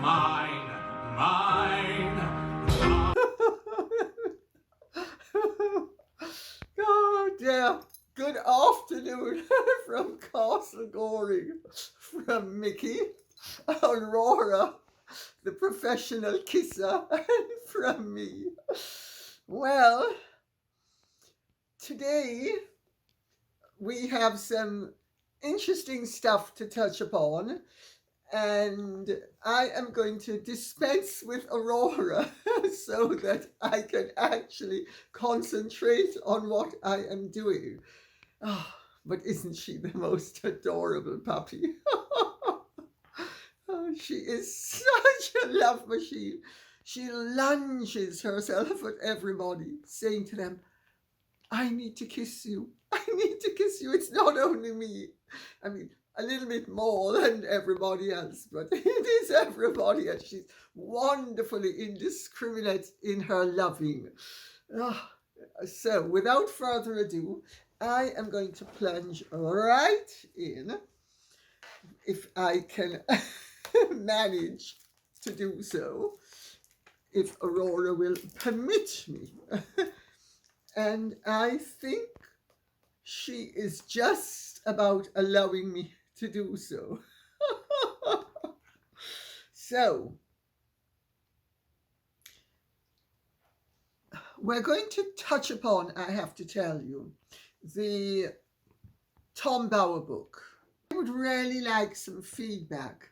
mine, mine. Oh dear. Good afternoon from Castle Goring, from Mickey, Aurora, the professional kisser, and from me. Well, today we have some interesting stuff to touch upon, and I am going to dispense with Aurora so that I can actually concentrate on what I am doing. Oh, but isn't she the most adorable puppy? Oh, she is such a love machine. She lunges herself at everybody, saying to them, I need to kiss you. I need to kiss you. It's not only me. I mean, a little bit more than everybody else, but it is everybody, and she's wonderfully indiscriminate in her loving. Oh, so, without further ado, I am going to plunge right in, if I can manage to do so, if Aurora will permit me. And I think she is just about allowing me to do so. So, we're going to touch upon, I have to tell you, the Tom BOWER book. I would really like some feedback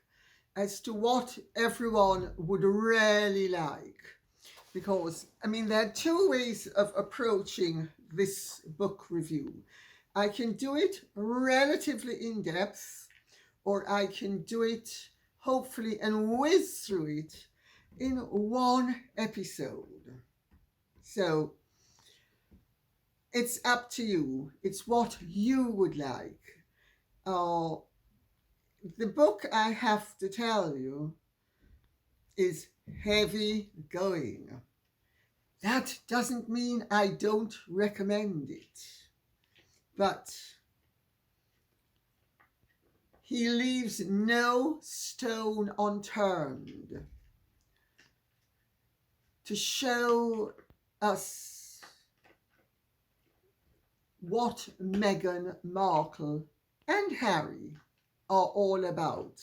as to what everyone would really like. Because, I mean, there are two ways of approaching this book review. I can do it relatively in depth, or I can do it hopefully and whiz through it in one episode. So it's up to you. It's what you would like. The book, I have to tell you, is heavy going. That doesn't mean I don't recommend it, but he leaves no stone unturned to show us what Meghan Markle and Harry are all about,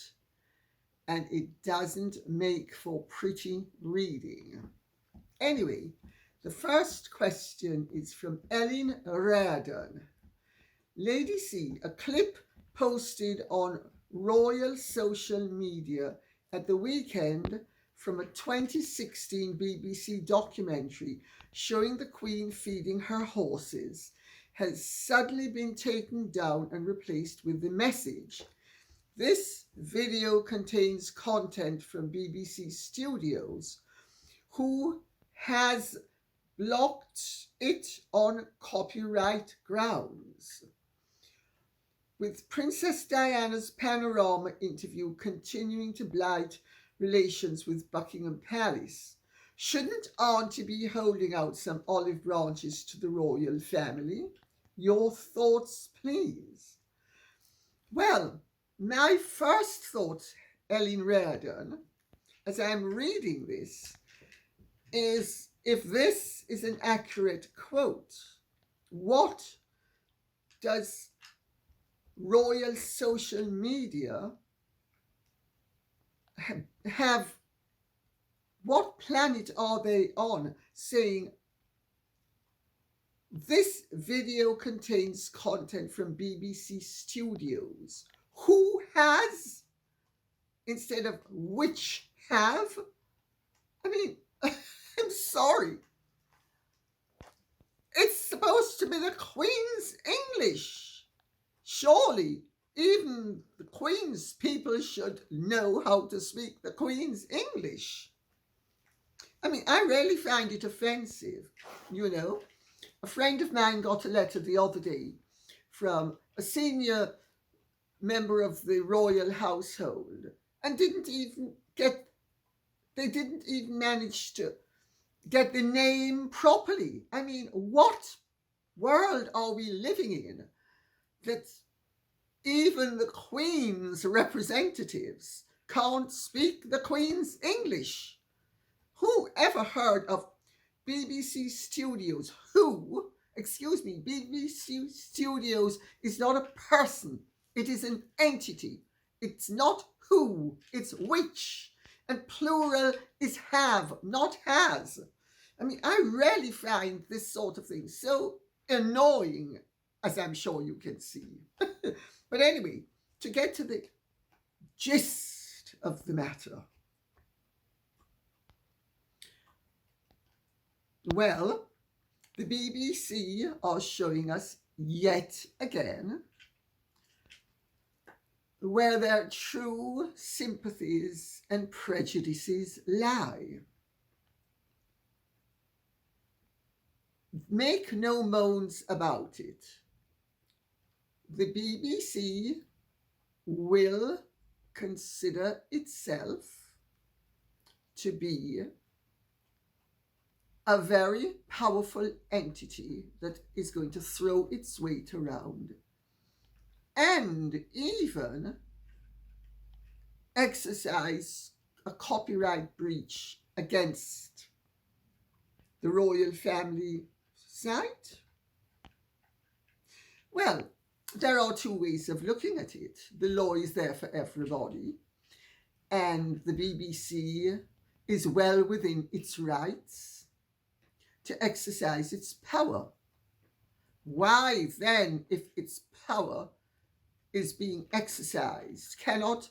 and it doesn't make for pretty reading. Anyway, the first question is from Ellen Reardon. Lady C, a clip posted on royal social media at the weekend from a 2016 BBC documentary showing the Queen feeding her horses has suddenly been taken down and replaced with the message, "This video contains content from BBC Studios, who has blocked it on copyright grounds." With Princess Diana's panorama interview continuing to blight relations with Buckingham Palace, shouldn't Auntie be holding out some olive branches to the royal family? Your thoughts, please. Well, my first thought, Ellen Reardon, as I'm reading this, is if this is an accurate quote, what does royal social media have, what planet are they on saying this video contains content from BBC Studios? Who has, instead of which have? I mean, I'm sorry. It's supposed to be the Queen's English. Surely, even the Queen's people should know how to speak the Queen's English. I mean, I really find it offensive, you know. A friend of mine got a letter the other day from a senior member of the royal household and they didn't even manage to get the name properly. I mean, what world are we living in that even the Queen's representatives can't speak the Queen's English. Who ever heard of BBC Studios? Who? Excuse me, BBC Studios is not a person. It is an entity. It's not who, it's which. And plural is have, not has. I mean, I rarely find this sort of thing so annoying, as I'm sure you can see. But anyway, to get to the gist of the matter. Well, the BBC are showing us yet again where their true sympathies and prejudices lie. Make no moans about it. The BBC will consider itself to be a very powerful entity that is going to throw its weight around and even exercise a copyright breach against the royal family site. Well, there are two ways of looking at it. The law is there for everybody, and the BBC is well within its rights to exercise its power. Why then, if its power is being exercised, cannot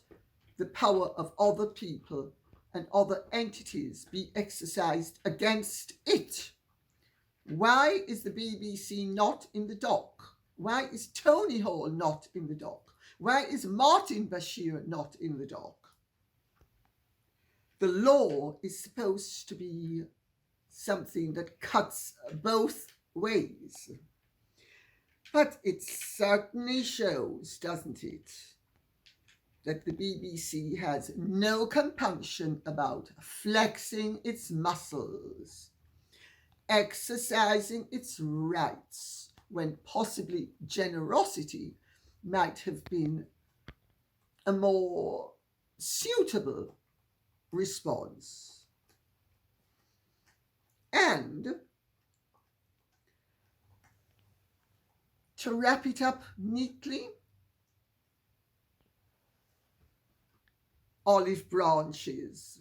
the power of other people and other entities be exercised against it? Why is the BBC not in the dock? Why is Tony Hall not in the dock? Why is Martin Bashir not in the dock? The law is supposed to be something that cuts both ways. But it certainly shows, doesn't it, that the BBC has no compunction about flexing its muscles, exercising its rights, when possibly generosity might have been a more suitable response. And to wrap it up neatly, olive branches.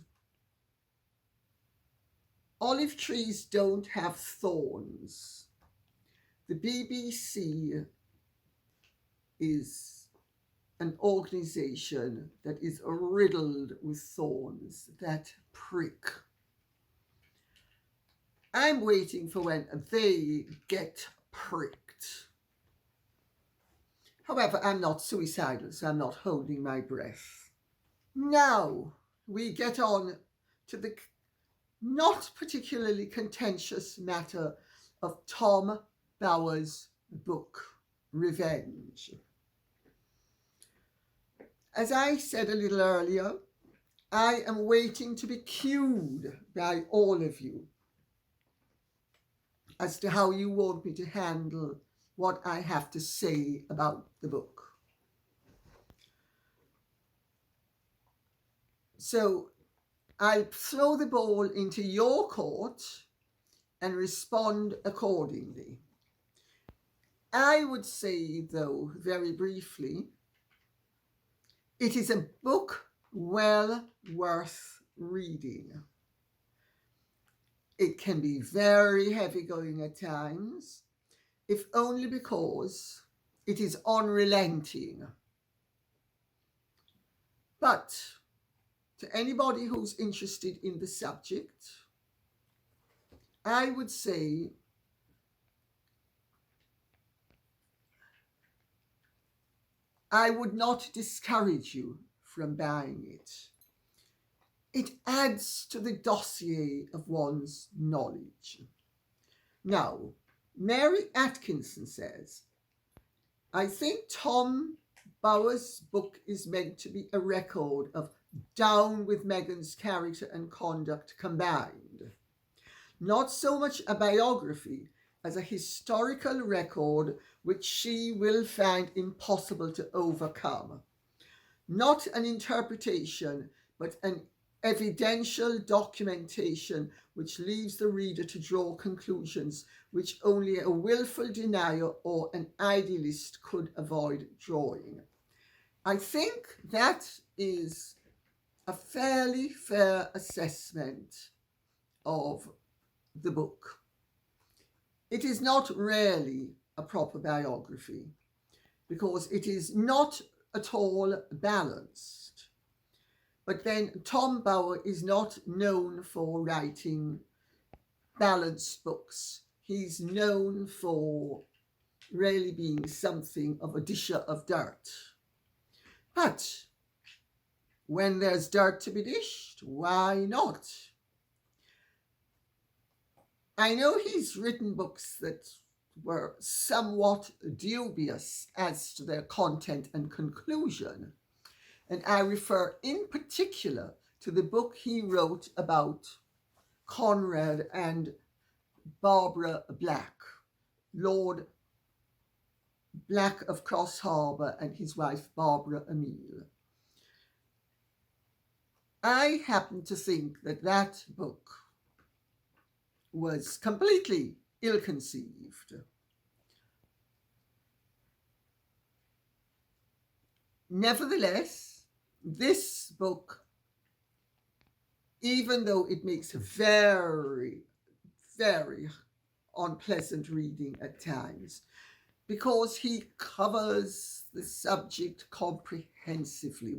Olive trees don't have thorns. The BBC is an organization that is riddled with thorns that prick. I'm waiting for when they get pricked. However, I'm not suicidal, so I'm not holding my breath. Now we get on to the not particularly contentious matter of Tom Bower's book, Revenge. As I said a little earlier, I am waiting to be cued by all of you as to how you want me to handle what I have to say about the book. So I'll throw the ball into your court and respond accordingly. I would say, though, very briefly, it is a book well worth reading. It can be very heavy going at times, if only because it is unrelenting. But to anybody who's interested in the subject, I would say I would not discourage you from buying it. It adds to the dossier of one's knowledge. Now, Mary Atkinson says, I think Tom Bower's book is meant to be a record of Down with Meghan's character and conduct combined. Not so much a biography as a historical record which she will find impossible to overcome. not an interpretation, but an evidential documentation which leaves the reader to draw conclusions which only a willful denier or an idealist could avoid drawing. I think that is a fairly fair assessment of the book. It is not really a proper biography because it is not at all balanced. But then Tom Bower is not known for writing balanced books. He's known for really being something of a disher of dirt. But when there's dirt to be dished, why not? I know he's written books that were somewhat dubious as to their content and conclusion, and I refer in particular to the book he wrote about Conrad and Barbara Black, Lord Black of Cross Harbour and his wife Barbara Emile. I happen to think that that book was completely ill-conceived. Nevertheless, this book, even though it makes very, very unpleasant reading at times, because he covers the subject comprehensively,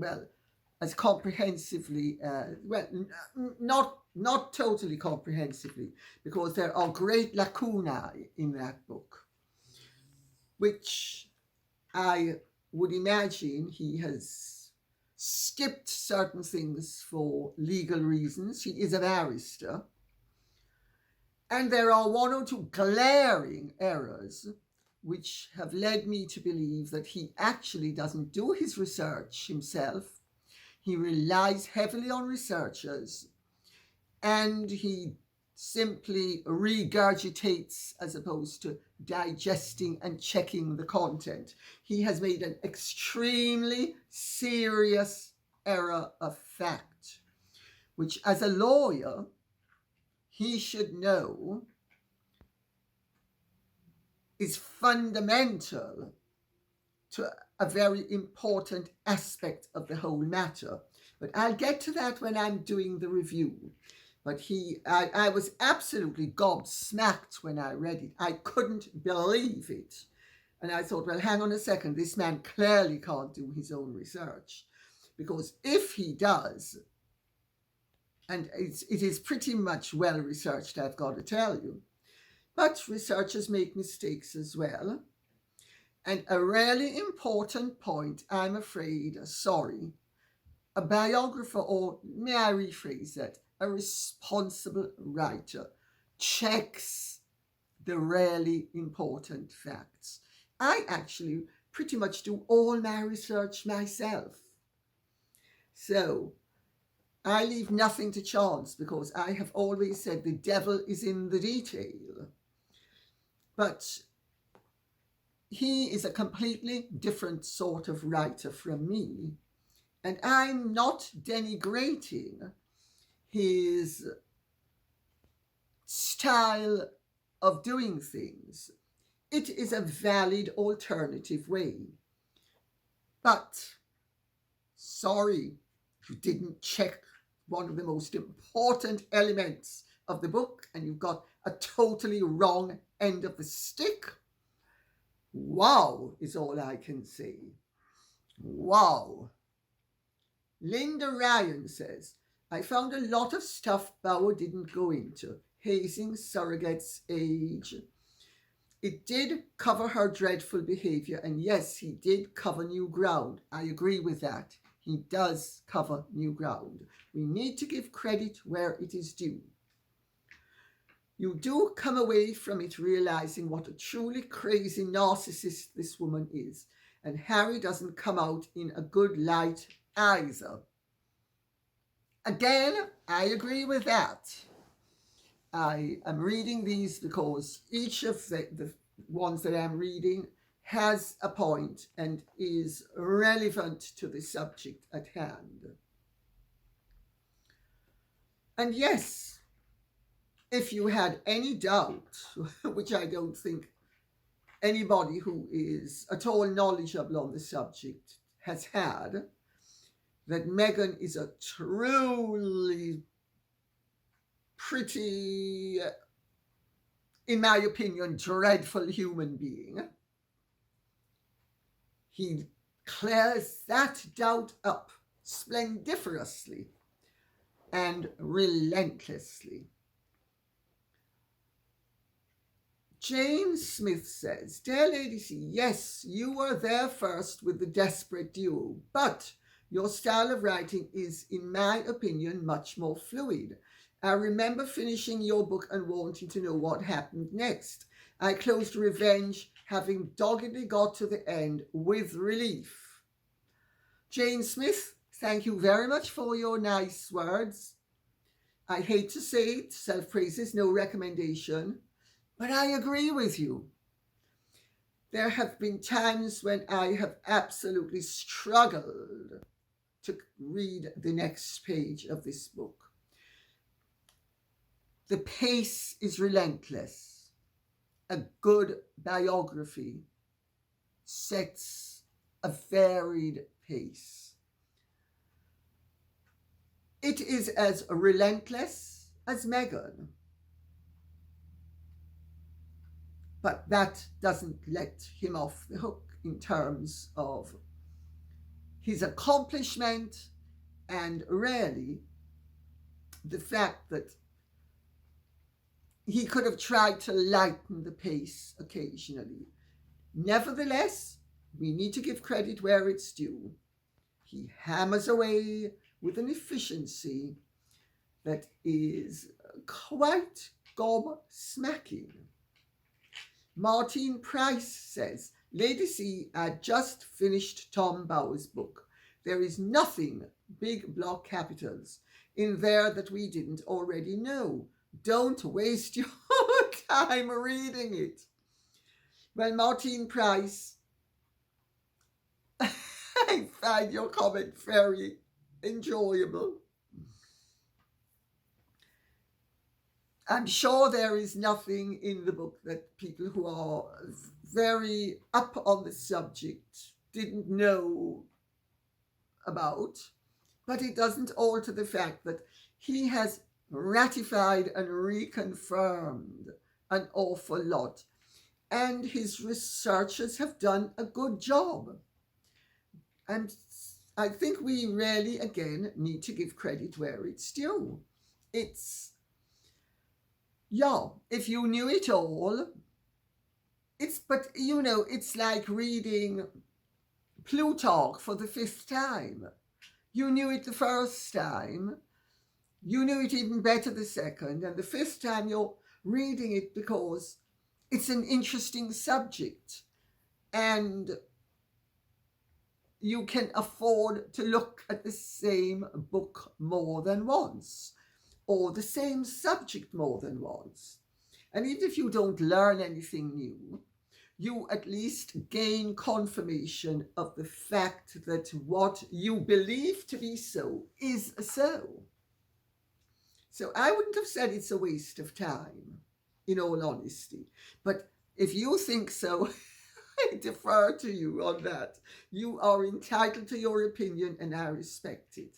as comprehensively, not totally comprehensively, because there are great lacunae in that book, which I would imagine he has skipped certain things for legal reasons. He is a barrister. And there are one or two glaring errors which have led me to believe that he actually doesn't do his research himself. He relies heavily on researchers, and he simply regurgitates as opposed to digesting and checking the content. He has made an extremely serious error of fact, which as a lawyer, he should know is fundamental to a very important aspect of the whole matter. But I'll get to that when I'm doing the review. But I was absolutely gobsmacked when I read it. I couldn't believe it. And I thought, well, hang on a second, this man clearly can't do his own research. Because if he does, and it is pretty much well researched, I've got to tell you, but researchers make mistakes as well. And a really important point, I'm afraid, a biographer, or may I rephrase that, a responsible writer checks the really important facts. I actually pretty much do all my research myself. So I leave nothing to chance because I have always said the devil is in the detail. But he is a completely different sort of writer from me. And I'm not denigrating his style of doing things. It is a valid alternative way. But, sorry, you didn't check one of the most important elements of the book and you've got a totally wrong end of the stick. Wow is all I can say. Wow. Linda Ryan says, I found a lot of stuff Bower didn't go into. Hazing, surrogates, age. It did cover her dreadful behaviour, and yes, he did cover new ground. I agree with that. He does cover new ground. We need to give credit where it is due. You do come away from it realising what a truly crazy narcissist this woman is, and Harry doesn't come out in a good light either. Again, I agree with that. I am reading these because each of the ones that I'm reading has a point and is relevant to the subject at hand. And yes, if you had any doubt, which I don't think anybody who is at all knowledgeable on the subject has had, that Meghan is a truly pretty, in my opinion, dreadful human being. He clears that doubt up splendiferously and relentlessly. Jane Smith says, Dear Lady C, yes, you were there first with the desperate duo, but your style of writing is, in my opinion, much more fluid. I remember finishing your book and wanting to know what happened next. I closed Revenge, having doggedly got to the end with relief. Jane Smith, thank you very much for your nice words. I hate to say it, self-praise is no recommendation, but I agree with you. There have been times when I have absolutely struggled to read the next page of this book. The pace is relentless. A good biography sets a varied pace. It is as relentless as Meghan, but that doesn't let him off the hook in terms of his accomplishment and really the fact that he could have tried to lighten the pace occasionally. Nevertheless, we need to give credit where it's due. He hammers away with an efficiency that is quite gobsmacking. Martine Price says, Lady C, I just finished Tom Bower's book. There is nothing, big block capitals, in there that we didn't already know. Don't waste your time reading it. Well, Martine Price, I find your comment very enjoyable. I'm sure there is nothing in the book that people who are very up on the subject didn't know about, but it doesn't alter the fact that he has ratified and reconfirmed an awful lot, and his researchers have done a good job. And I think we really, again, need to give credit where it's due. It's, yeah, if you knew it all, but you know, it's like reading Plutarch for the 5th time. You knew it the first time, you knew it even better the second, and the 5th time you're reading it because it's an interesting subject and you can afford to look at the same book more than once or the same subject more than once. And even if you don't learn anything new, you at least gain confirmation of the fact that what you believe to be so is so. So I wouldn't have said it's a waste of time, in all honesty. But if you think so, I defer to you on that. You are entitled to your opinion and I respect it.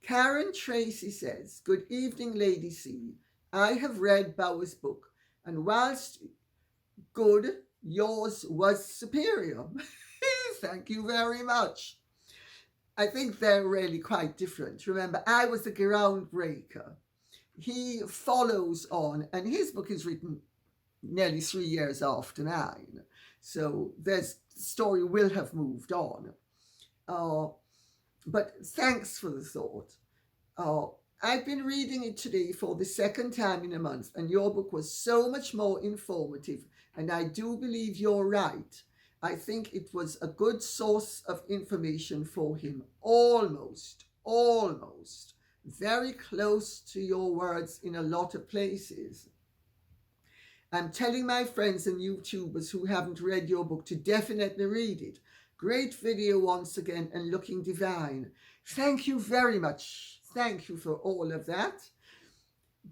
Karen Tracy says, Good evening, Lady C. I have read Bower's book, and whilst good, yours was superior. Thank you very much. I think they're really quite different. Remember, I was the groundbreaker. He follows on, and his book is written nearly 3 years after mine. So the story will have moved on. But thanks for the thought. I've been reading it today for the 2nd time in a month, and your book was so much more informative, and I do believe you're right. I think it was a good source of information for him, almost, very close to your words in a lot of places. I'm telling my friends and YouTubers who haven't read your book to definitely read it. Great video once again and looking divine. Thank you very much. Thank you for all of that.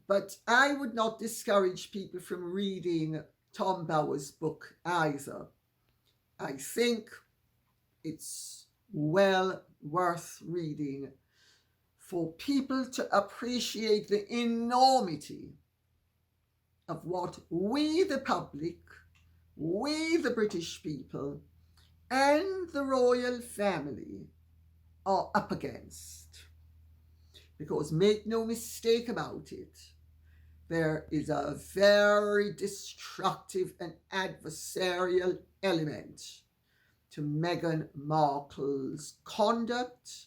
But I would not discourage people from reading Tom Bower's book either. I think it's well worth reading for people to appreciate the enormity of what we, the public, we, the British people, and the royal family are up against. Because make no mistake about it, there is a very destructive and adversarial element to Meghan Markle's conduct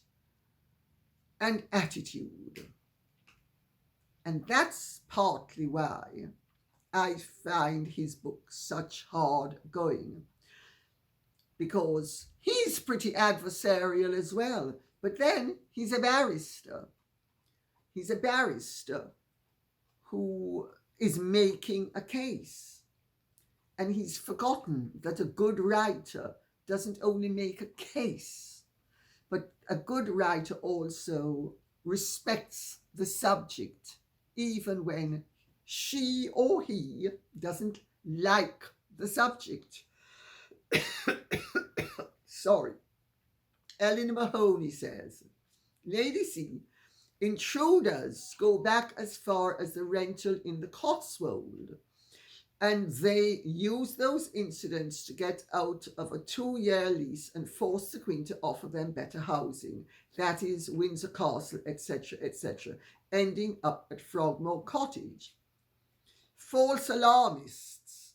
and attitude. And that's partly why I find his book such hard going. Because he's pretty adversarial as well. But then he's a barrister. He's a barrister who is making a case. And he's forgotten that a good writer doesn't only make a case, but a good writer also respects the subject, even when she or he doesn't like the subject. Sorry. Ellen Mahoney says, Lady C, intruders go back as far as the rental in the Cotswold, and they use those incidents to get out of a 2-year lease and force the Queen to offer them better housing. That is Windsor Castle, etc., etc., ending up at Frogmore Cottage. False alarmists,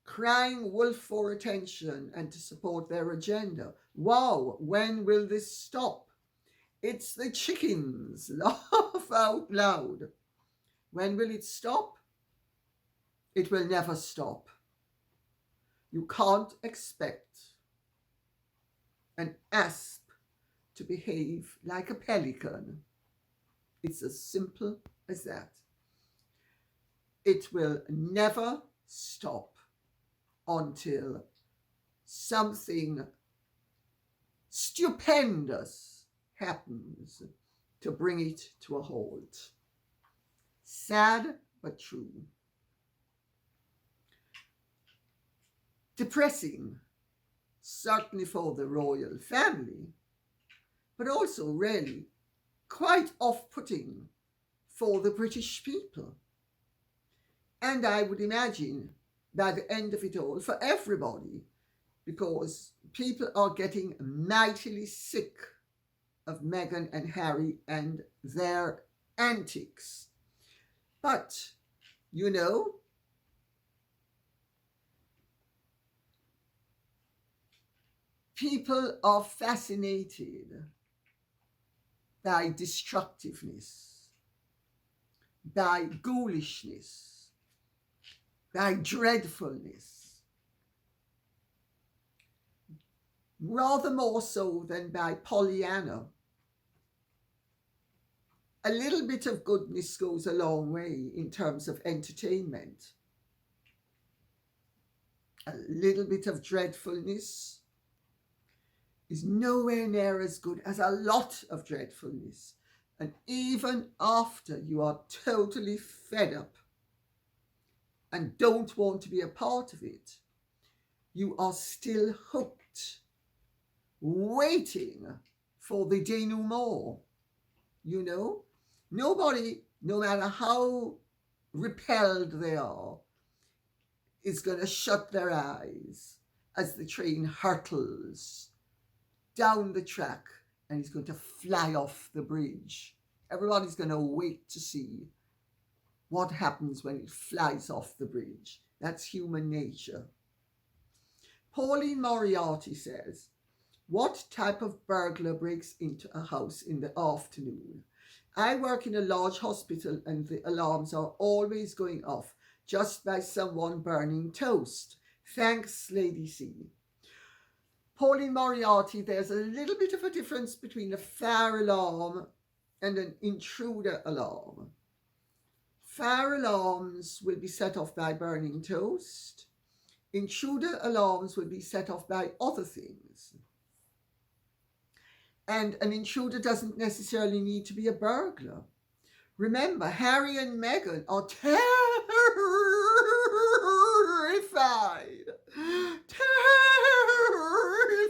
crying wolf for attention and to support their agenda. Wow, when will this stop? It's the chickens. Laugh out loud. When will it stop? It will never stop. You can't expect an asp to behave like a pelican. It's as simple as that. It will never stop until something stupendous happens to bring it to a halt. Sad but true. Depressing, certainly for the royal family, but also really quite off-putting for the British people. And I would imagine by the end of it all, for everybody, because people are getting mightily sick of Meghan and Harry and their antics. But, you know, people are fascinated by destructiveness, by ghoulishness, by dreadfulness, rather more so than by Pollyanna. A little bit of goodness goes a long way in terms of entertainment. A little bit of dreadfulness is nowhere near as good as a lot of dreadfulness. And even after you are totally fed up and don't want to be a part of it, you are still hooked, waiting for the denouement. You know, nobody, no matter how repelled they are, is going to shut their eyes as the train hurtles down the track and he's going to fly off the bridge. Everybody's going to wait to see what happens when it flies off the bridge. That's human nature. Pauline Moriarty says, what type of burglar breaks into a house in the afternoon? I work in a large hospital and the alarms are always going off just by someone burning toast. Thanks, Lady C. Pauline Moriarty, there's a little bit of a difference between a fire alarm and an intruder alarm. Fire alarms will be set off by burning toast. Intruder alarms will be set off by other things. And an intruder doesn't necessarily need to be a burglar. Remember, Harry and Meghan are terrified.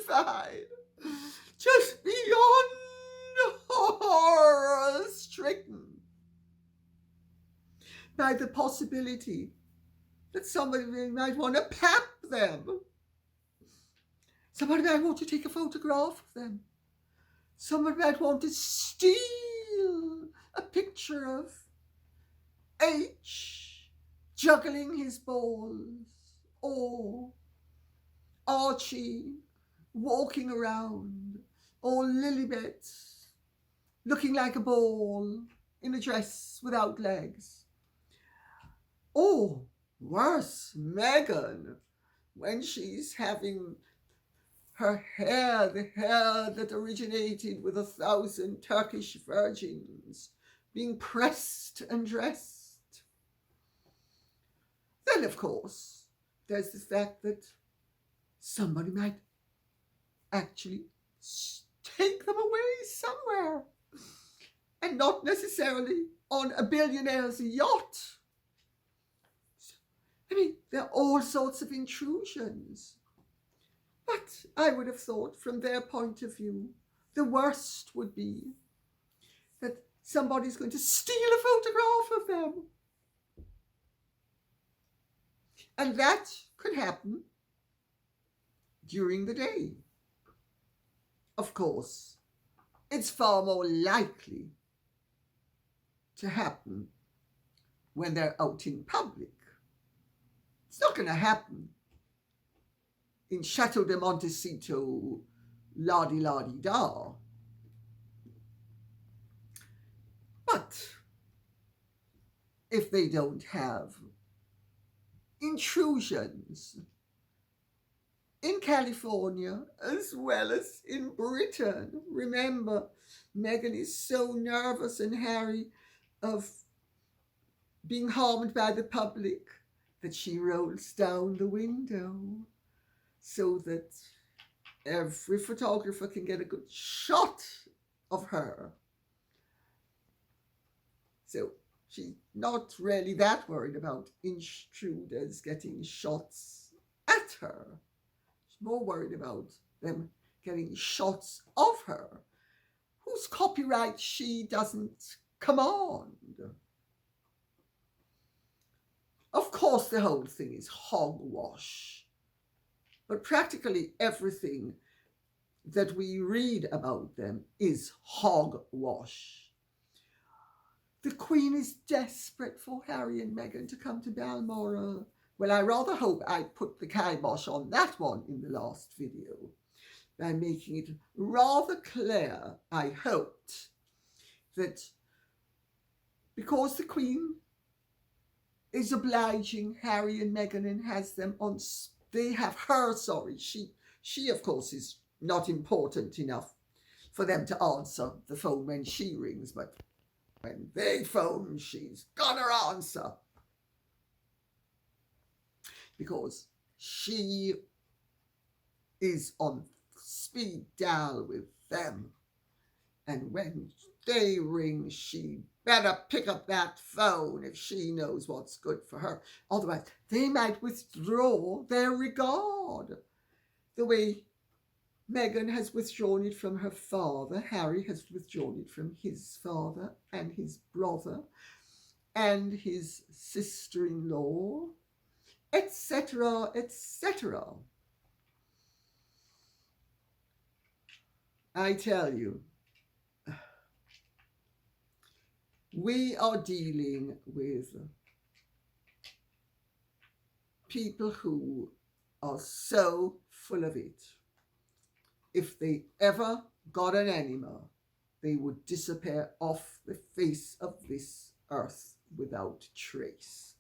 Terrified. Just beyond horror-stricken by the possibility that somebody might want to pap them. Somebody might want to take a photograph of them. Somebody might want to steal a picture of H juggling his balls, or Archie walking around, or Lilibet looking like a ball in a dress without legs. Or worse, Meghan, when she's having her hair, the hair that originated with 1,000 Turkish virgins, being pressed and dressed. Then, of course, there's the fact that somebody might actually take them away somewhere, and not necessarily on a billionaire's yacht. I mean, there are all sorts of intrusions. But I would have thought, from their point of view, the worst would be that somebody's going to steal a photograph of them. And that could happen during the day. Of course, it's far more likely to happen when they're out in public. It's not going to happen in Chateau de Montecito, la-di-la-di-da. But if they don't have intrusions in California as well as in Britain, remember, Meghan is so nervous, and Harry, of being harmed by the public, that she rolls down the window so that every photographer can get a good shot of her. So she's not really that worried about intruders getting shots at her. She's more worried about them getting shots of her, whose copyright she doesn't command. Of course, the whole thing is hogwash. But practically everything that we read about them is hogwash. The Queen is desperate for Harry and Meghan to come to Balmoral. Well, I rather hope I put the kibosh on that one in the last video by making it rather clear, I hoped, that because the Queen is obliging Harry and Meghan and has them on, they have her, she of course is not important enough for them to answer the phone when she rings, but when they phone, she's gonna answer. Because she is on speed dial with them. And when they ring, she better pick up that phone if she knows what's good for her. Otherwise, they might withdraw their regard. The way Meghan has withdrawn it from her father, Harry has withdrawn it from his father and his brother and his sister-in-law, etc., etc. I tell you, we are dealing with people who are so full of it. If they ever got an enema, they would disappear off the face of this earth without trace.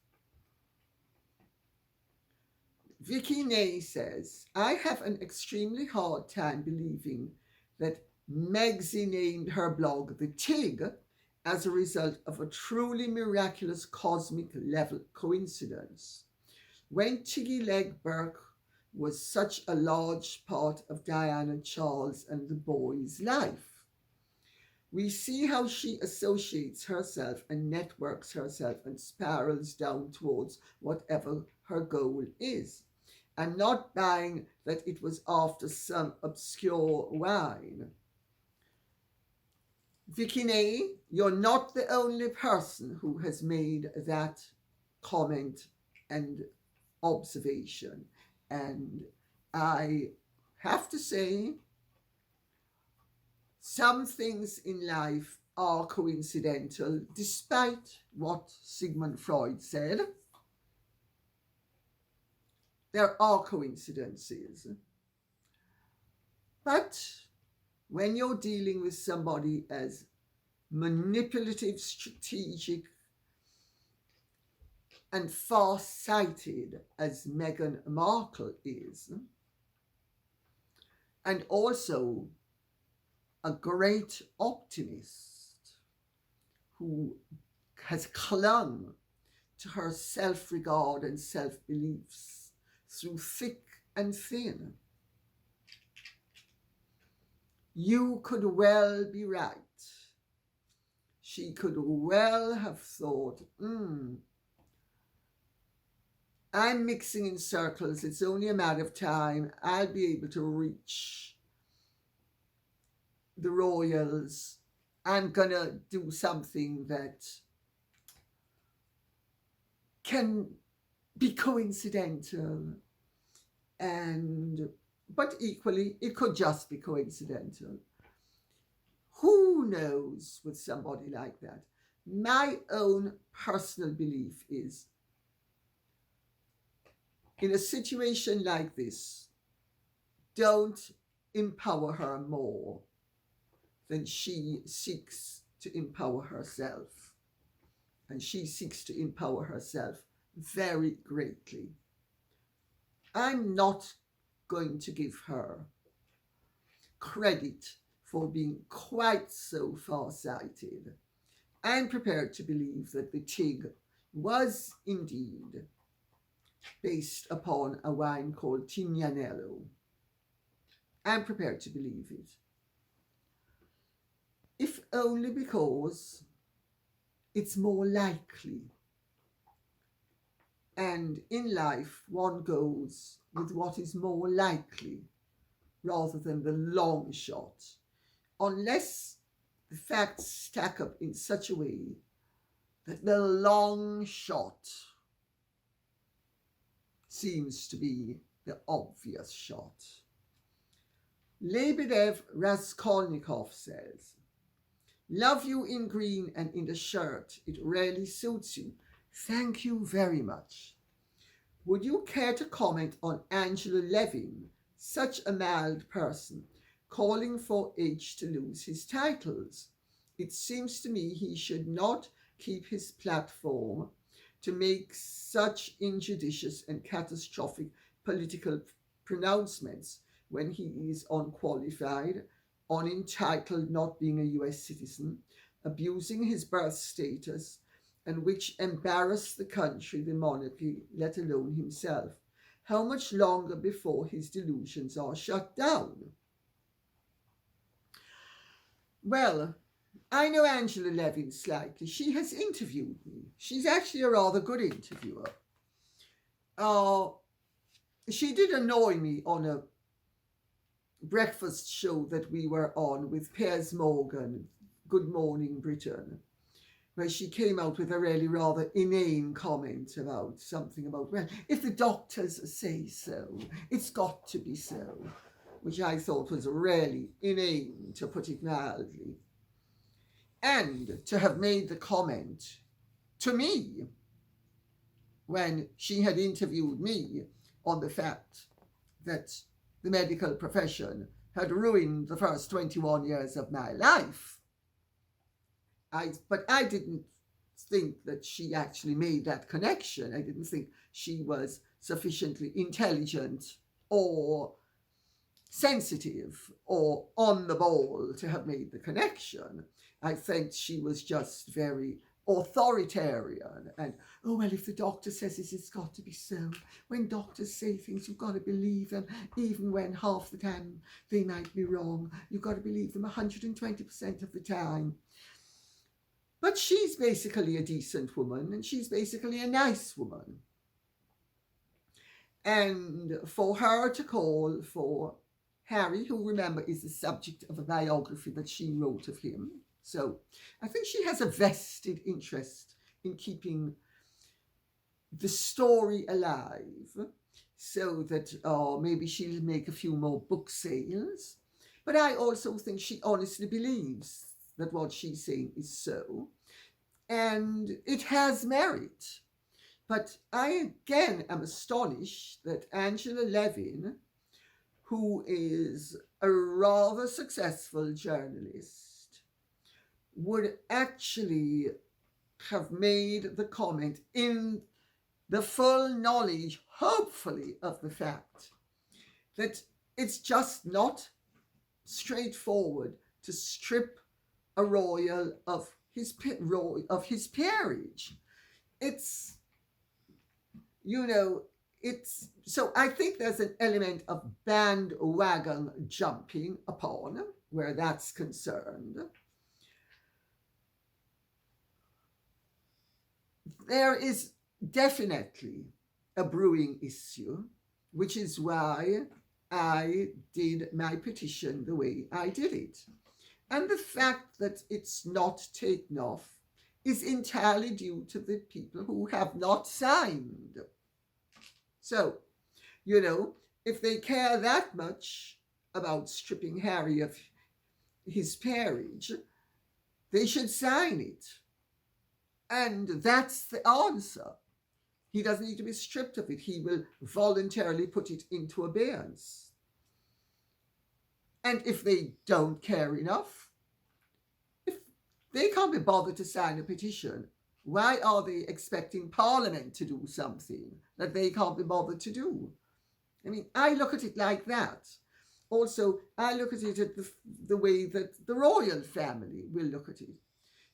Vicky Ney says, I have an extremely hard time believing that Megsy named her blog The Tig as a result of a truly miraculous cosmic level coincidence. When Tiggy Leg Burke was such a large part of Diana, Charles, and the boy's life. We see how she associates herself and networks herself and spirals down towards whatever her goal is. I'm not buying that it was after some obscure wine. Vicky Nay, you're not the only person who has made that comment and observation. And I have to say, some things in life are coincidental, despite what Sigmund Freud said. There are coincidences. But when you're dealing with somebody as manipulative, strategic, and far-sighted as Meghan Markle is, and also a great optimist who has clung to her self-regard and self-beliefs through thick and thin, you could well be right. She could well have thought, I'm mixing in circles. It's only a matter of time. I'll be able to reach the royals. I'm going to do something that can be coincidental. But equally, it could just be coincidental. Who knows with somebody like that? My own personal belief is, in a situation like this, don't empower her more than she seeks to empower herself. And she seeks to empower herself very greatly. I'm not going to give her credit for being quite so far-sighted. I'm prepared to believe that the Tig was indeed based upon a wine called Tignanello. I'm prepared to believe it. If only because it's more likely. And in life, one goes with what is more likely rather than the long shot, unless the facts stack up in such a way that the long shot seems to be the obvious shot. Lebedev Raskolnikov says, love you in green and in the shirt. It really suits you. Thank you very much. Would you care to comment on Angela Levin, such a mild person, calling for H to lose his titles? It seems to me he should not keep his platform to make such injudicious and catastrophic political pronouncements when he is unqualified, unentitled, not being a US citizen, abusing his birth status, and which embarrass the country, the monarchy, let alone himself. How much longer before his delusions are shut down? Well, I know Angela Levin slightly. She has interviewed me. She's actually a rather good interviewer. She did annoy me on a breakfast show that we were on with Piers Morgan, Good Morning Britain, where she came out with a really rather inane comment about something about, well, if the doctors say so, it's got to be so, which I thought was really inane, to put it mildly. And to have made the comment to me when she had interviewed me on the fact that the medical profession had ruined the first 21 years of my life. But I didn't think that she actually made that connection. I didn't think she was sufficiently intelligent or sensitive or on the ball to have made the connection. I think she was just very authoritarian and, oh, well, if the doctor says this, it's got to be so. When doctors say things, you've got to believe them, even when half the time they might be wrong. You've got to believe them 120% of the time. But she's basically a decent woman, and she's basically a nice woman. And for her to call for Harry, who, remember, is the subject of a biography that she wrote of him. So I think she has a vested interest in keeping the story alive so that maybe she'll make a few more book sales. But I also think she honestly believes that what she's saying is so. And it has merit. But I again am astonished that Angela Levin, who is a rather successful journalist, would actually have made the comment in the full knowledge, hopefully, of the fact that it's just not straightforward to strip a royal of his peerage. It's, it's, so I think there's an element of bandwagon jumping upon where that's concerned. There is definitely a brewing issue, which is why I did my petition the way I did it. And the fact that it's not taken off is entirely due to the people who have not signed. So, if they care that much about stripping Harry of his peerage, they should sign it. And that's the answer. He doesn't need to be stripped of it. He will voluntarily put it into abeyance. And if they don't care enough, if they can't be bothered to sign a petition, why are they expecting Parliament to do something that they can't be bothered to do? I mean, I look at it like that. Also, I look at it the way that the royal family will look at it.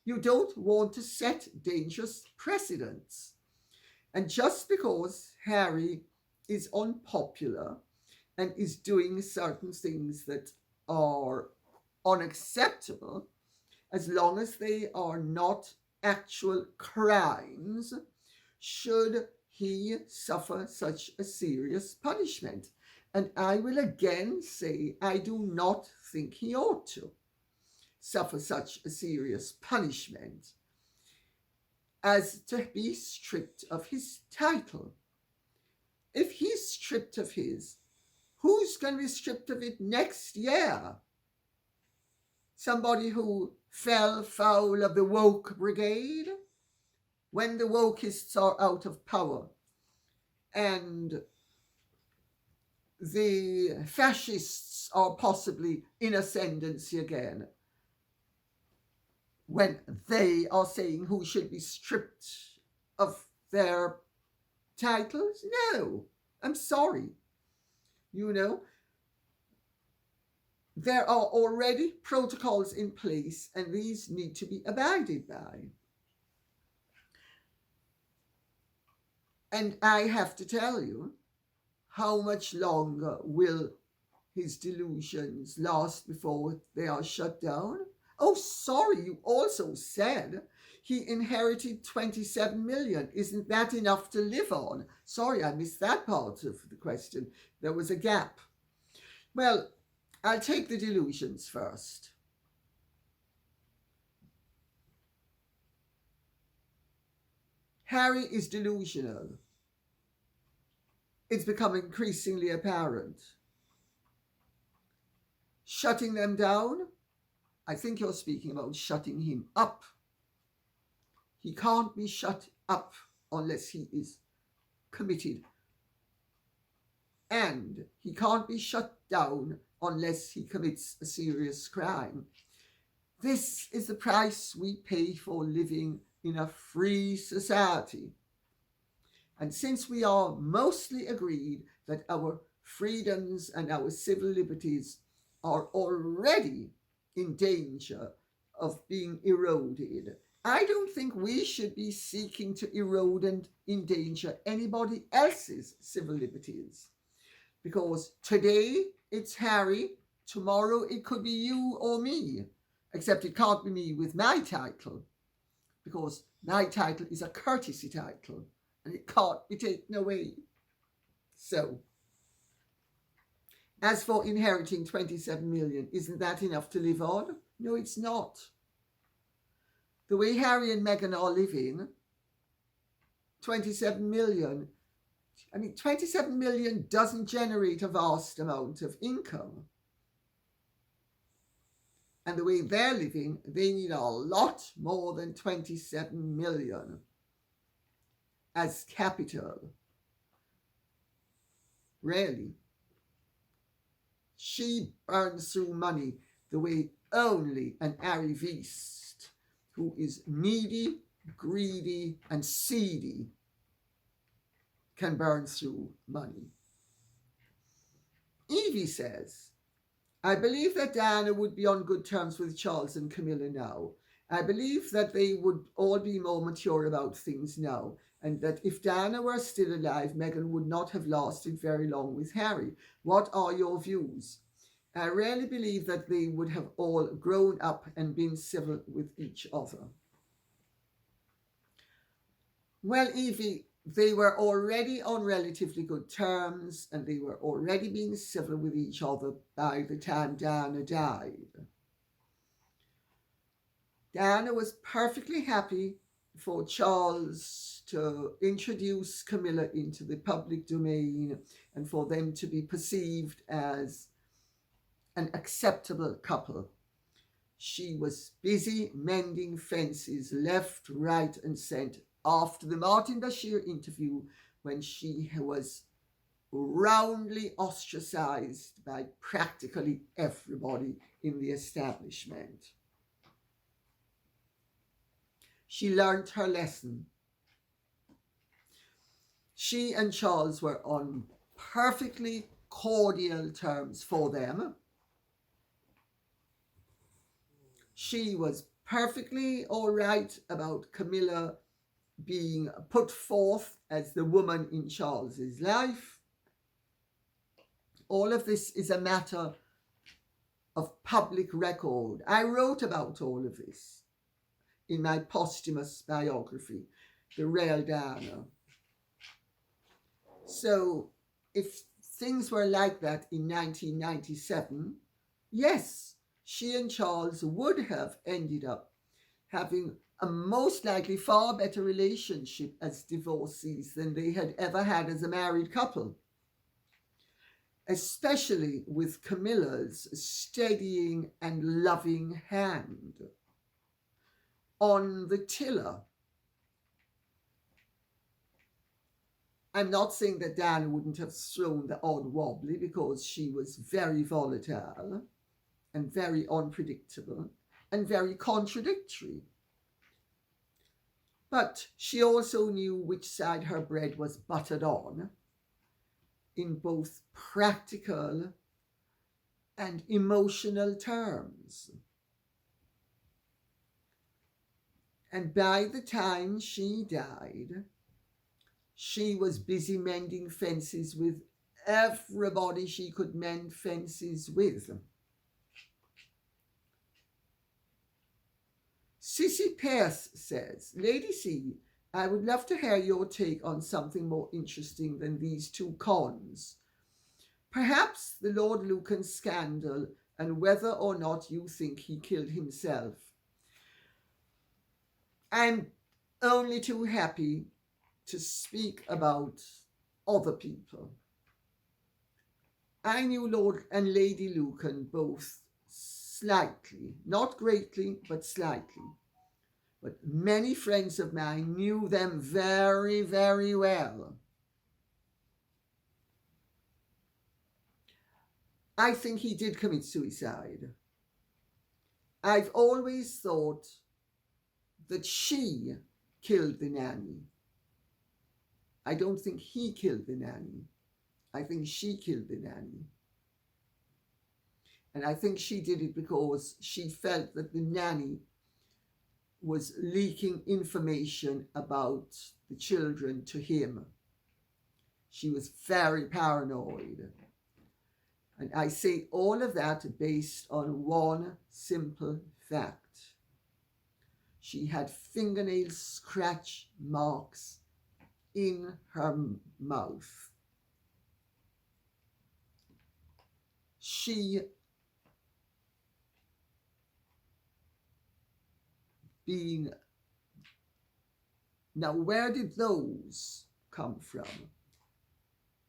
You don't want to set dangerous precedents. And just because Harry is unpopular and is doing certain things that are unacceptable, as long as they are not actual crimes, should he suffer such a serious punishment? And I will again say, I do not think he ought to suffer such a serious punishment as to be stripped of his title. If he's stripped of his, who's going to be stripped of it next year? Somebody who fell foul of the woke brigade when the wokeists are out of power and the fascists are possibly in ascendancy again, when they are saying who should be stripped of their titles? No, I'm sorry. There are already protocols in place and these need to be abided by. And I have to tell you, how much longer will his delusions last before they are shut down? Oh, sorry, you also said he inherited 27 million. Isn't that enough to live on? Sorry, I missed that part of the question. There was a gap. Well, I'll take the delusions first. Harry is delusional. It's become increasingly apparent. Shutting them down? I think you're speaking about shutting him up. He can't be shut up unless he is committed. And he can't be shut down unless he commits a serious crime. This is the price we pay for living in a free society. And since we are mostly agreed that our freedoms and our civil liberties are already in danger of being eroded. I don't think we should be seeking to erode and endanger anybody else's civil liberties. Because today it's Harry, tomorrow it could be you or me. Except it can't be me with my title. Because my title is a courtesy title and it can't be taken away. So, as for inheriting 27 million, isn't that enough to live on? No, it's not. The way Harry and Meghan are living, 27 million, 27 million doesn't generate a vast amount of income. And the way they're living, they need a lot more than 27 million as capital. Really. She burns through money the way only an arriviste who is needy, greedy, and seedy can burn through money. Evie says, I believe that Diana would be on good terms with Charles and Camilla now. I believe that they would all be more mature about things now, and that if Diana were still alive, Meghan would not have lasted very long with Harry. What are your views? I really believe that they would have all grown up and been civil with each other. Well, Evie, they were already on relatively good terms and they were already being civil with each other by the time Diana died. Diana was perfectly happy for Charles to introduce Camilla into the public domain and for them to be perceived as an acceptable couple. She was busy mending fences left, right, and centre after the Martin Bashir interview, when she was roundly ostracized by practically everybody in the establishment. She learnt her lesson. She and Charles were on perfectly cordial terms for them. She was perfectly all right about Camilla being put forth as the woman in Charles's life. All of this is a matter of public record. I wrote about all of this in my posthumous biography, The Real Diana. So if things were like that in 1997, yes, she and Charles would have ended up having a most likely far better relationship as divorcees than they had ever had as a married couple, especially with Camilla's steadying and loving hand on the tiller. I'm not saying that Diana wouldn't have thrown the odd wobbly, because she was very volatile and very unpredictable and very contradictory. But she also knew which side her bread was buttered on in both practical and emotional terms. And by the time she died, she was busy mending fences with everybody she could mend fences with. Sissy Pierce says, Lady C, I would love to hear your take on something more interesting than these two cons. Perhaps the Lord Lucan scandal and whether or not you think he killed himself. I'm only too happy to speak about other people. I knew Lord and Lady Lucan both slightly, not greatly, but slightly. But many friends of mine knew them very, very well. I think he did commit suicide. I've always thought that she killed the nanny. I don't think he killed the nanny. I think she killed the nanny. And I think she did it because she felt that the nanny was leaking information about the children to him. She was very paranoid. And I say all of that based on one simple fact. She had fingernail scratch marks in her mouth. She being... Now, where did those come from?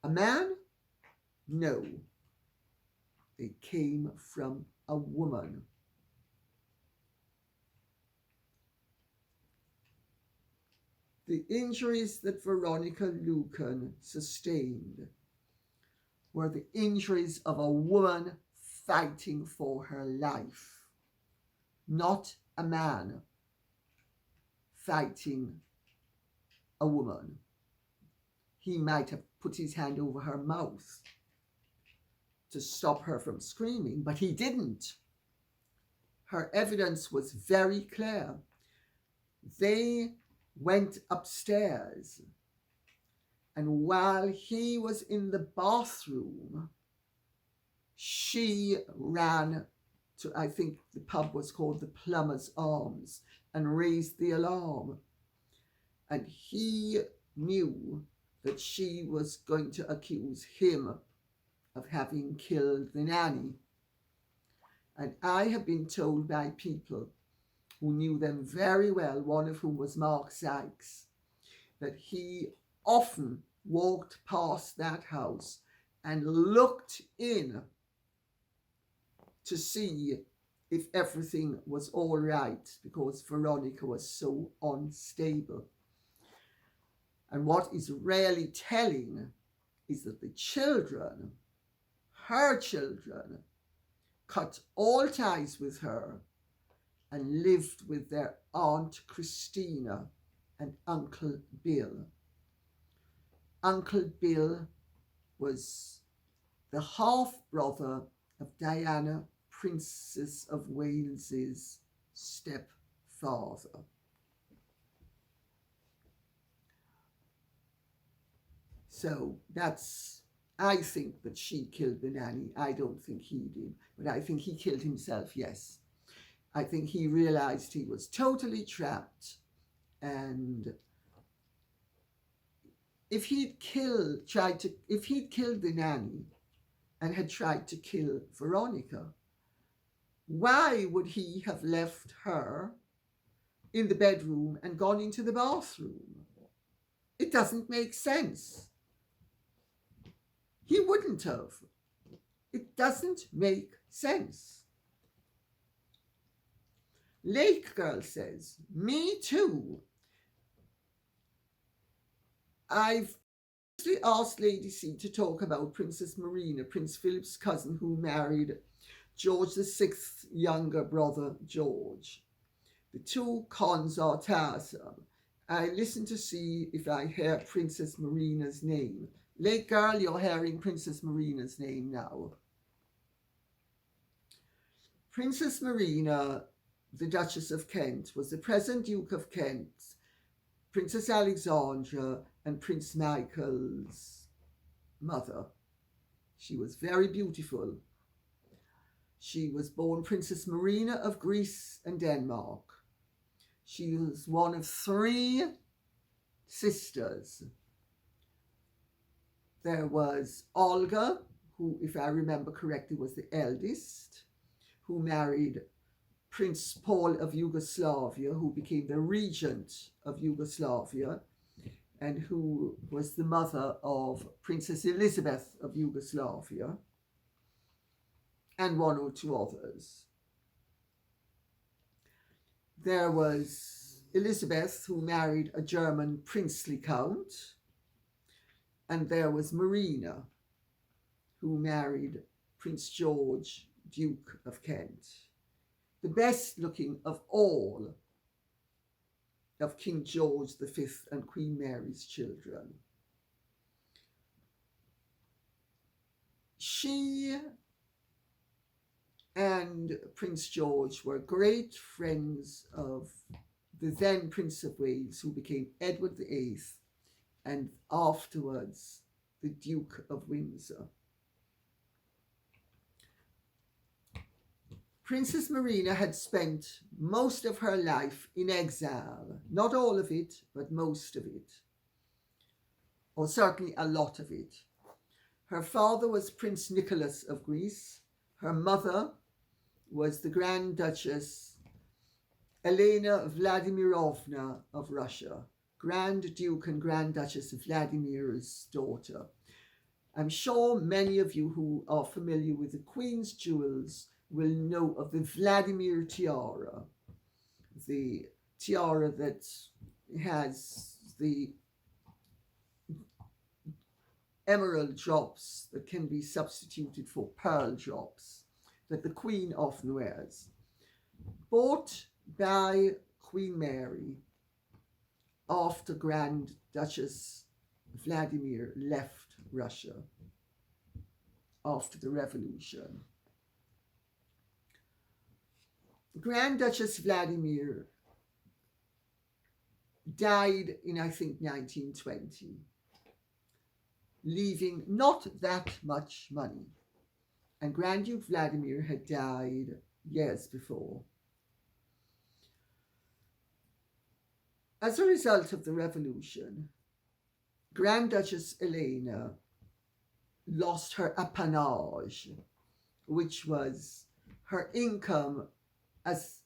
A man? No. They came from a woman. The injuries that Veronica Lucan sustained were the injuries of a woman fighting for her life, not a man fighting a woman. He might have put his hand over her mouth to stop her from screaming, but he didn't. Her evidence was very clear. They went upstairs, and while he was in the bathroom, she ran to, I think the pub was called the Plumber's Arms, and raised the alarm. And he knew that she was going to accuse him of having killed the nanny. And I have been told by people who knew them very well, one of whom was Mark Sykes, that he often walked past that house and looked in to see if everything was all right, because Veronica was so unstable. And what is really telling is that the children, her children, cut all ties with her and lived with their Aunt Christina and Uncle Bill. Uncle Bill was the half-brother of Diana, Princess of Wales's stepfather. So that's, I think that she killed the nanny. I don't think he did, but I think he killed himself, yes. I think he realized he was totally trapped, and if he'd killed the nanny and had tried to kill Veronica, why would he have left her in the bedroom and gone into the bathroom? It doesn't make sense. He wouldn't have. It doesn't make sense. Lake Girl says, me too. I've asked Lady C to talk about Princess Marina, Prince Philip's cousin who married George VI's younger brother, George. The two cons are tiresome. I listen to see if I hear Princess Marina's name. Lake Girl, you're hearing Princess Marina's name now. Princess Marina, the Duchess of Kent, was the present Duke of Kent, Princess Alexandra, and Prince Michael's mother. She was very beautiful. She was born Princess Marina of Greece and Denmark. She was one of 3 sisters. There was Olga, who, if I remember correctly, was the eldest, who married Prince Paul of Yugoslavia, who became the regent of Yugoslavia, and who was the mother of Princess Elizabeth of Yugoslavia, and 1 or 2 others. There was Elizabeth, who married a German princely count, and there was Marina, who married Prince George, Duke of Kent, the best looking of all of King George V and Queen Mary's children. She and Prince George were great friends of the then Prince of Wales, who became Edward VIII and afterwards the Duke of Windsor. Princess Marina had spent most of her life in exile. Not all of it, but most of it. Or certainly a lot of it. Her father was Prince Nicholas of Greece. Her mother was the Grand Duchess Elena Vladimirovna of Russia, Grand Duke and Grand Duchess Vladimir's daughter. I'm sure many of you who are familiar with the Queen's jewels will know of the Vladimir tiara, the tiara that has the emerald drops that can be substituted for pearl drops that the Queen often wears. Bought by Queen Mary after Grand Duchess Vladimir left Russia after the revolution. Grand Duchess Vladimir died in, I think, 1920, leaving not that much money. And Grand Duke Vladimir had died years before. As a result of the revolution, Grand Duchess Elena lost her appanage, which was her income as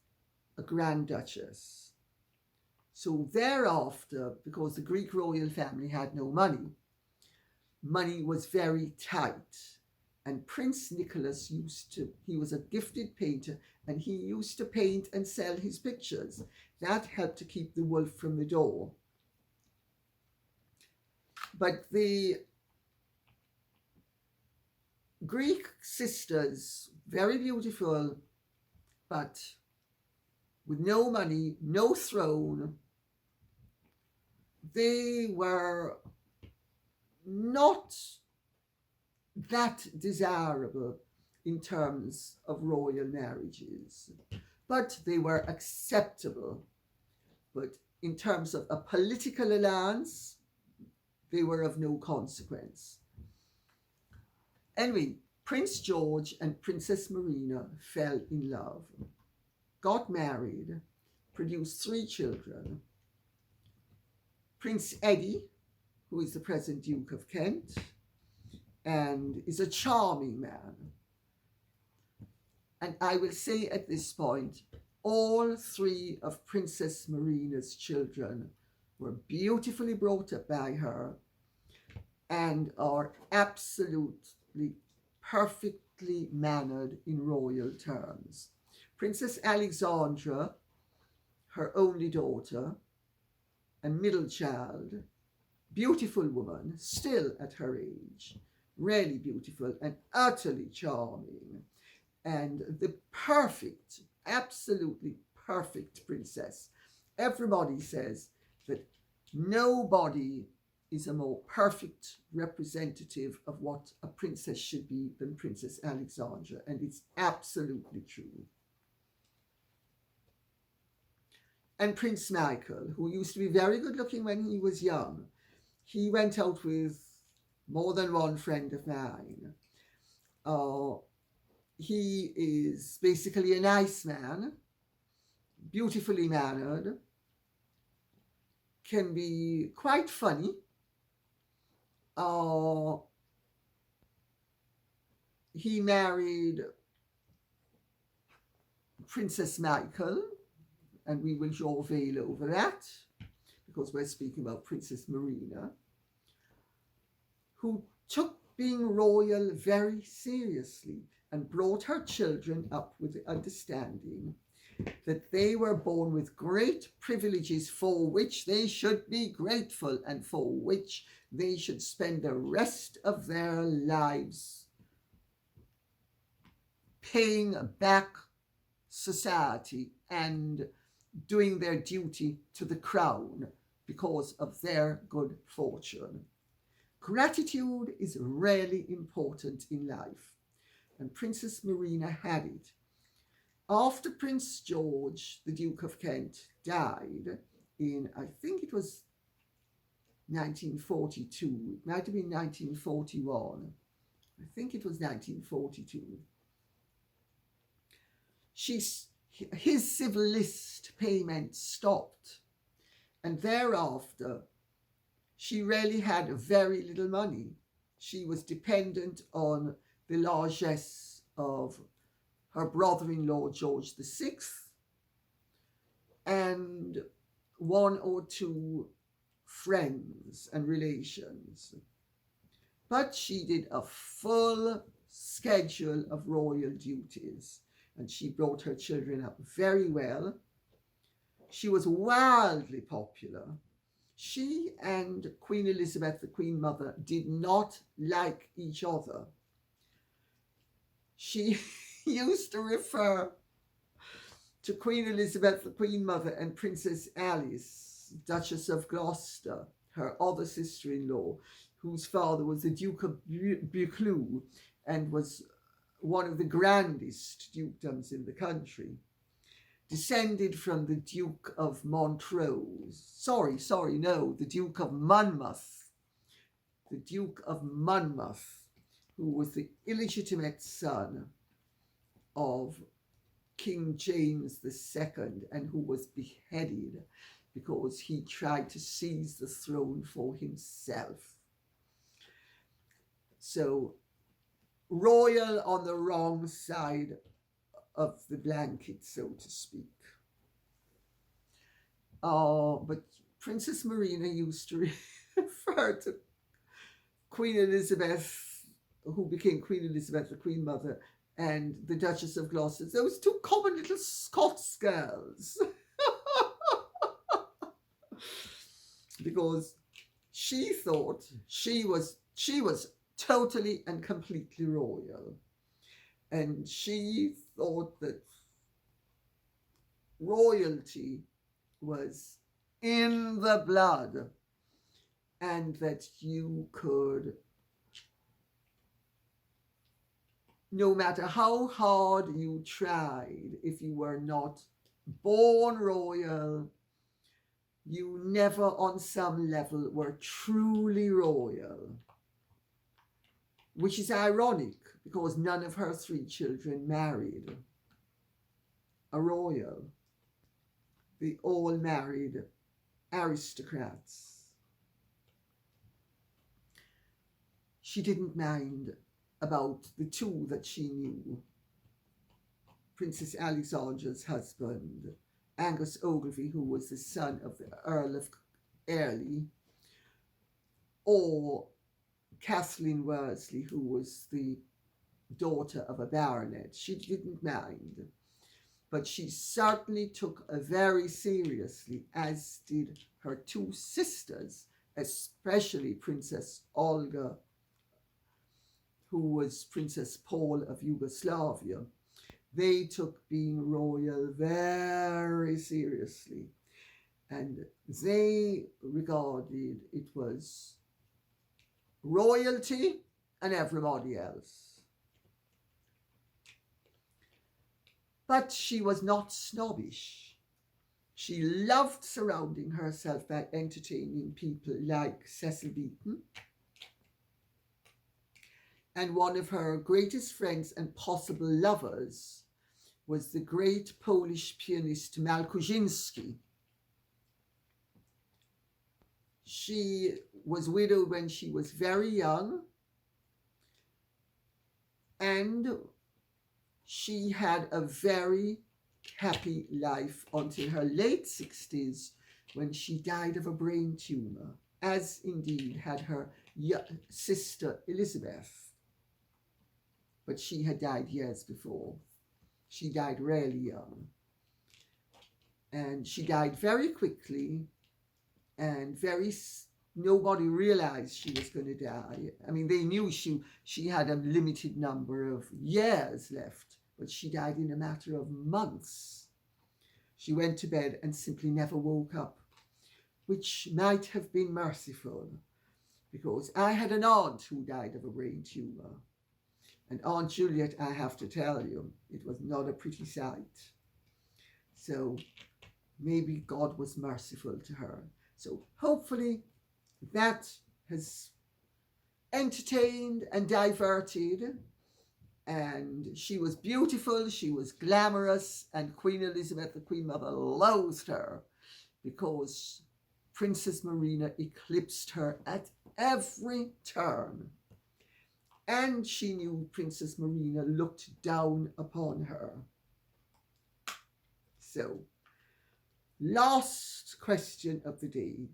a Grand Duchess. So thereafter, because the Greek royal family had no money, money was very tight. And Prince Nicholas he was a gifted painter, and he used to paint and sell his pictures. That helped to keep the wolf from the door. But the Greek sisters, very beautiful, but with no money, no throne, they were not that desirable in terms of royal marriages, but they were acceptable. But in terms of a political alliance, they were of no consequence. Anyway, Prince George and Princess Marina fell in love, got married, produced 3 children. Prince Eddie, who is the present Duke of Kent, and is a charming man. And I will say at this point, all 3 of Princess Marina's children were beautifully brought up by her and are absolutely perfectly mannered in royal terms. Princess Alexandra, her only daughter and middle child, beautiful woman, still at her age, really beautiful and utterly charming, and the perfect, absolutely perfect princess. Everybody says that nobody is a more perfect representative of what a princess should be than Princess Alexandra, and it's absolutely true. And Prince Michael, who used to be very good looking when he was young, he went out with more than one friend of mine. He is basically a nice man, beautifully mannered, can be quite funny. He married Princess Michael, and we will draw a veil over that because we're speaking about Princess Marina, who took being royal very seriously and brought her children up with the understanding that they were born with great privileges for which they should be grateful and for which they should spend the rest of their lives paying back society and doing their duty to the crown because of their good fortune. Gratitude is really important in life, and Princess Marina had it. After Prince George, the Duke of Kent, died in, I think it was 1942, it might have been 1941, I think it was 1942, his civil list payment stopped, and thereafter she really had very little money. She was dependent on the largesse of her brother-in-law George VI and one or two friends and relations. But she did a full schedule of royal duties, and she brought her children up very well. She was wildly popular. She and Queen Elizabeth, the Queen Mother, did not like each other. She used to refer to Queen Elizabeth, the Queen Mother, and Princess Alice, Duchess of Gloucester, her other sister-in-law, whose father was the Duke of Buccleuch and was one of the grandest dukedoms in the country, descended from the Duke of Montrose. The Duke of Monmouth. The Duke of Monmouth, who was the illegitimate son of King James II and who was beheaded because he tried to seize the throne for himself. So, royal on the wrong side of the blanket, so to speak. But Princess Marina used to refer to Queen Elizabeth, who became Queen Elizabeth, the Queen Mother, and the Duchess of Gloucester, those two common little Scots girls. Because she thought she was totally and completely royal. And she thought that royalty was in the blood and that you could, no matter how hard you tried, if you were not born royal, you never on some level were truly royal. Which is ironic, because none of her three children married a royal. They all married aristocrats. She didn't mind about the two that she knew. Princess Alexandra's husband, Angus Ogilvy, who was the son of the Earl of Airlie, or Kathleen Worsley, who was the daughter of a baronet. She didn't mind, but she certainly took very seriously, as did her two sisters, especially Princess Olga, who was Princess Paul of Yugoslavia. They took being royal very seriously, and they regarded it was royalty and everybody else. But she was not snobbish. She loved surrounding herself by entertaining people like Cecil Beaton. And one of her greatest friends and possible lovers was the great Polish pianist Malkuzinski. She was widowed when she was very young, and she had a very happy life until her late 60s, when she died of a brain tumor, as indeed had her sister Elizabeth. But she had died years before. She died really young. And she died very quickly, and nobody realized she was going to die. I mean, they knew she had a limited number of years left, but she died in a matter of months. She went to bed and simply never woke up, which might have been merciful. because I had an aunt who died of a brain tumor. And Aunt Juliet, I have to tell you, it was not a pretty sight. So maybe God was merciful to her. So hopefully that has entertained and diverted. And she was beautiful, she was glamorous, and Queen Elizabeth, the Queen Mother, loathed her because Princess Marina eclipsed her at every turn. And she knew Princess Marina looked down upon her. So, last question of the day.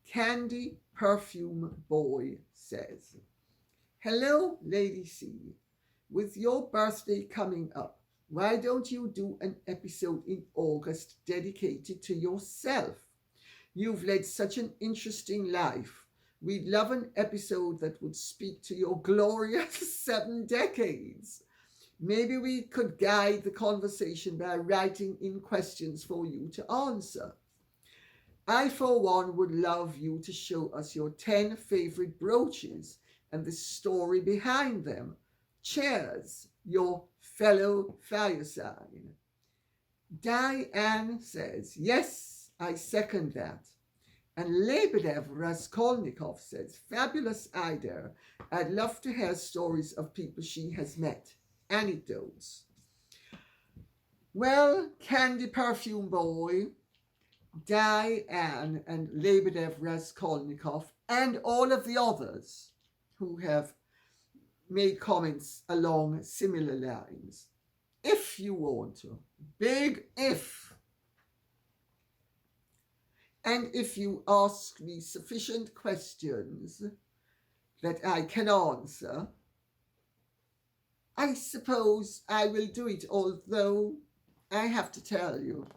Candy Perfume Boy says, hello, Lady C. With your birthday coming up, why don't you do an episode in August dedicated to yourself? You've led such an interesting life. We'd love an episode that would speak to your glorious 7 decades. Maybe we could guide the conversation by writing in questions for you to answer. I, for one, would love you to show us your 10 favorite brooches and the story behind them. Cheers, your fellow firesign. Diane says, yes, I second that. And Lebedev Raskolnikov says, fabulous idea. I'd love to hear stories of people she has met. Anecdotes. Well, Candy Perfume Boy, Diane and Lebedev Raskolnikov, and all of the others who have made comments along similar lines. If you want to, big if. And if you ask me sufficient questions that I can answer, I suppose I will do it, although I have to tell you,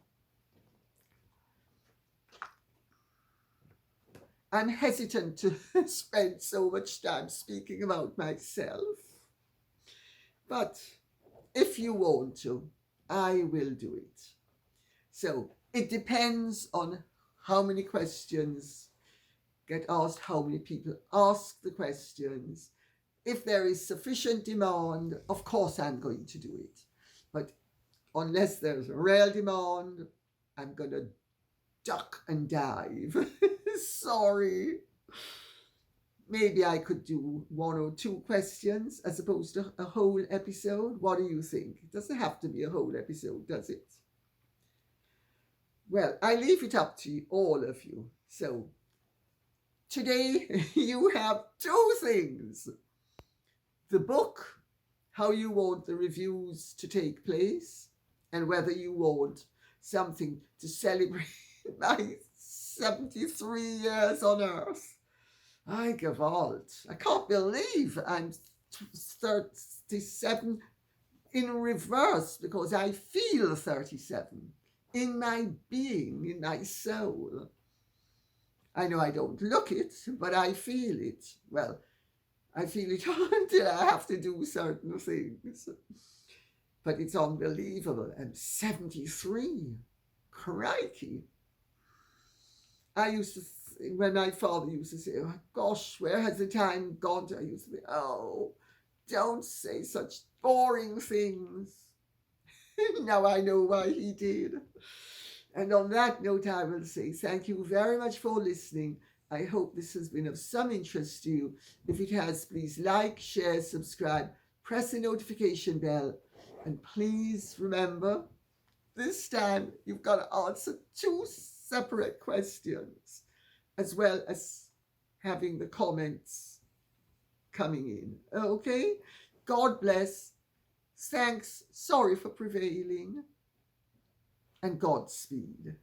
I'm hesitant to spend so much time speaking about myself. But if you want to, I will do it. So it depends on how many questions get asked, how many people ask the questions. If there is sufficient demand, of course I'm going to do it. But unless there's a real demand, I'm going to duck and dive. Sorry. Maybe I could do 1 or 2 questions as opposed to a whole episode. What do you think? It doesn't have to be a whole episode, does it? Well, I leave it up to all of you. So, today you have 2 things. The book, how you want the reviews to take place, and whether you want something to celebrate my 73 years on Earth. I gewalt. I can't believe I'm 37 in reverse because I feel 37 in my being, in my soul. I know I don't look it, but I feel it. Well, I feel it until I have to do certain things. But it's unbelievable. I'm 73. Crikey. I used to, when my father used to say, oh, gosh, where has the time gone to? I used to say, oh, don't say such boring things. Now I know why he did. And on that note, I will say thank you very much for listening. I hope this has been of some interest to you. If it has, please like, share, subscribe, press the notification bell, and please remember, this time you've got to answer 2 separate questions, as well as having the comments coming in. Okay? God bless. Thanks. Sorry for prevailing. And Godspeed.